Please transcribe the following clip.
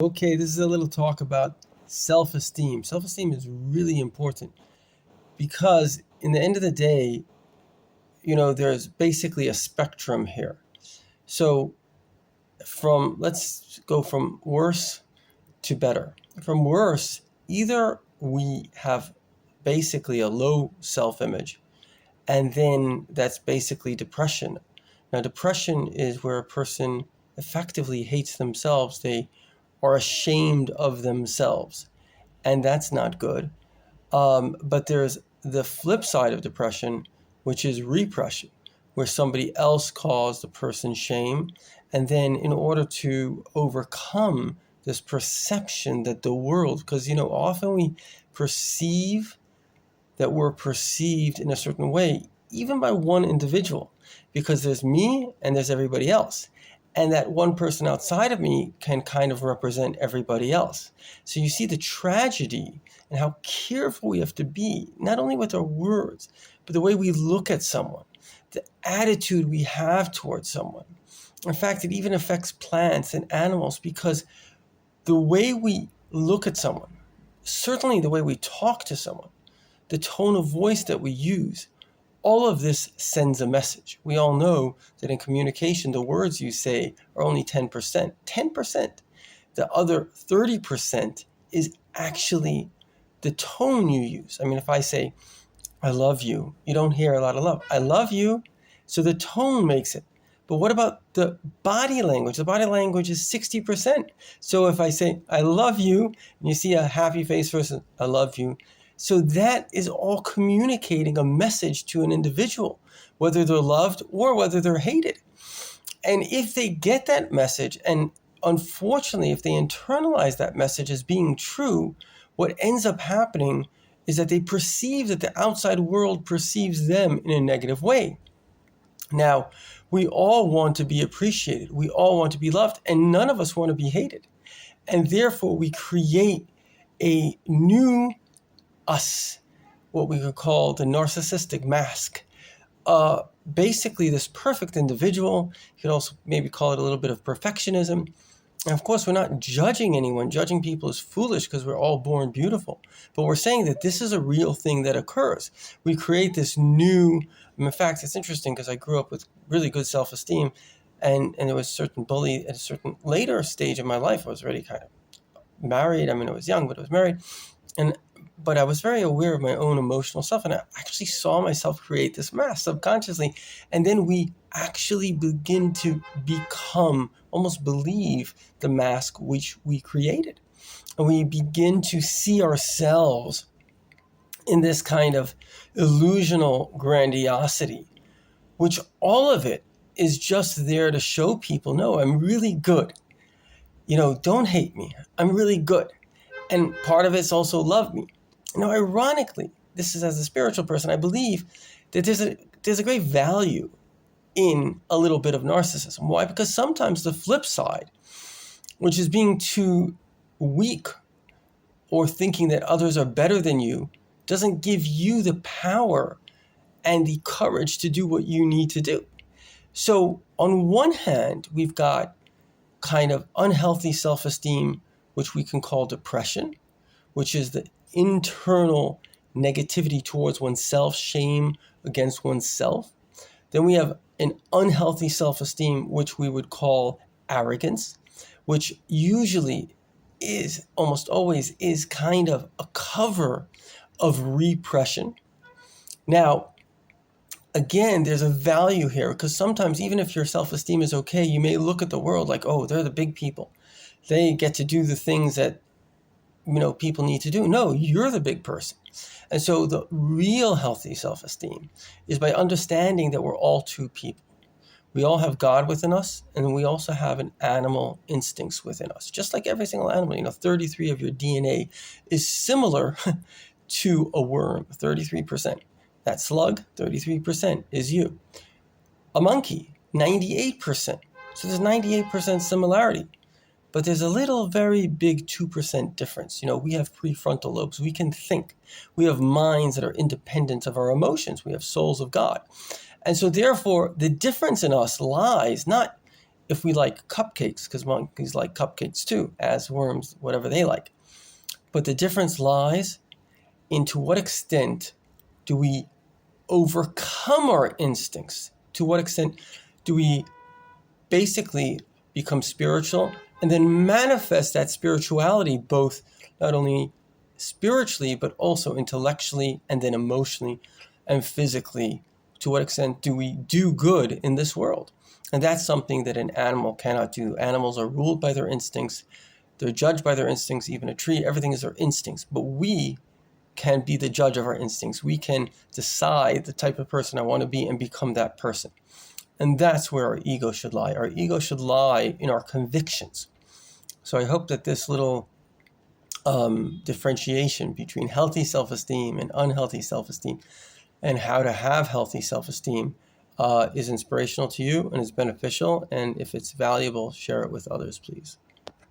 Okay, this is a little talk about self-esteem. Self-esteem is really important because in the end of the day, there's basically a spectrum here. So let's go from worse to better. From worse, either we have basically a low self-image, and then that's basically depression. Now, depression is where a person effectively hates themselves. They are ashamed of themselves, and that's not good. But there's the flip side of depression, which is repression, where somebody else caused the person shame. And then in order to overcome this perception that the world, because, often we perceive that we're perceived in a certain way, even by one individual, because there's me and there's everybody else. And that one person outside of me can kind of represent everybody else. So you see the tragedy and how careful we have to be, not only with our words, but the way we look at someone, the attitude we have towards someone. In fact, it even affects plants and animals, because the way we look at someone, certainly the way we talk to someone, the tone of voice that we use, all of this sends a message. We all know that in communication, the words you say are only 10%. 10%. The other 30% is actually the tone you use. I mean, if I say, I love you, you don't hear a lot of love. I love you. So the tone makes it. But what about the body language? The body language is 60%. So if I say, I love you, and you see a happy face versus I love you, so that is all communicating a message to an individual, whether they're loved or whether they're hated. And if they get that message, and unfortunately, if they internalize that message as being true, what ends up happening is that they perceive that the outside world perceives them in a negative way. Now, we all want to be appreciated. We all want to be loved, and none of us want to be hated. And therefore, we create a new us, what we could call the narcissistic mask. Basically, this perfect individual. You could also maybe call it a little bit of perfectionism. And of course, we're not judging anyone. Judging people is foolish because we're all born beautiful. But we're saying that this is a real thing that occurs. We create this new, in fact, it's interesting because I grew up with really good self-esteem, and there was a certain bully at a certain later stage of my life. I was already kind of married. I mean, I was young, but I was married. But I was very aware of my own emotional self, and I actually saw myself create this mask subconsciously. And then we actually begin to become, almost believe the mask which we created. And we begin to see ourselves in this kind of illusional grandiosity, which all of it is just there to show people, no, I'm really good. Don't hate me. I'm really good. And part of it's also love me. Now, ironically, this is as a spiritual person, I believe that there's a great value in a little bit of narcissism. Why? Because sometimes the flip side, which is being too weak or thinking that others are better than you, doesn't give you the power and the courage to do what you need to do. So on one hand, we've got kind of unhealthy self-esteem, which we can call depression, which is the internal negativity towards oneself, shame against oneself. Then we have an unhealthy self-esteem, which we would call arrogance, which usually is, almost always, is kind of a cover of repression. Now, again, there's a value here, because sometimes even if your self-esteem is okay, you may look at the world like, oh, they're the big people. They get to do the things that people need to do. No, you're the big person. And so the real healthy self-esteem is by understanding that we're all two people. We all have God within us, and we also have an animal instincts within us. Just like every single animal, 33 of your DNA is similar to a worm, 33%. That slug, 33% is you. A monkey, 98%. So there's 98% similarity. But there's a little very big 2% difference. We have prefrontal lobes. We can think. We have minds that are independent of our emotions. We have souls of God. And so therefore, the difference in us lies not if we like cupcakes, because monkeys like cupcakes too, as worms, whatever they like. But the difference lies in to what extent do we overcome our instincts? To what extent do we basically become spiritual and then manifest that spirituality both not only spiritually but also intellectually and then emotionally and physically? To what extent do we do good in this world? And that's something that an animal cannot do. Animals are ruled by their instincts. They're judged by their instincts. Even a tree, everything is their instincts. But we can be the judge of our instincts. We can decide the type of person I want to be and become that person. And that's where our ego should lie. Our ego should lie in our convictions. So I hope that this little differentiation between healthy self-esteem and unhealthy self-esteem and how to have healthy self-esteem is inspirational to you and is beneficial. And if it's valuable, share it with others, please.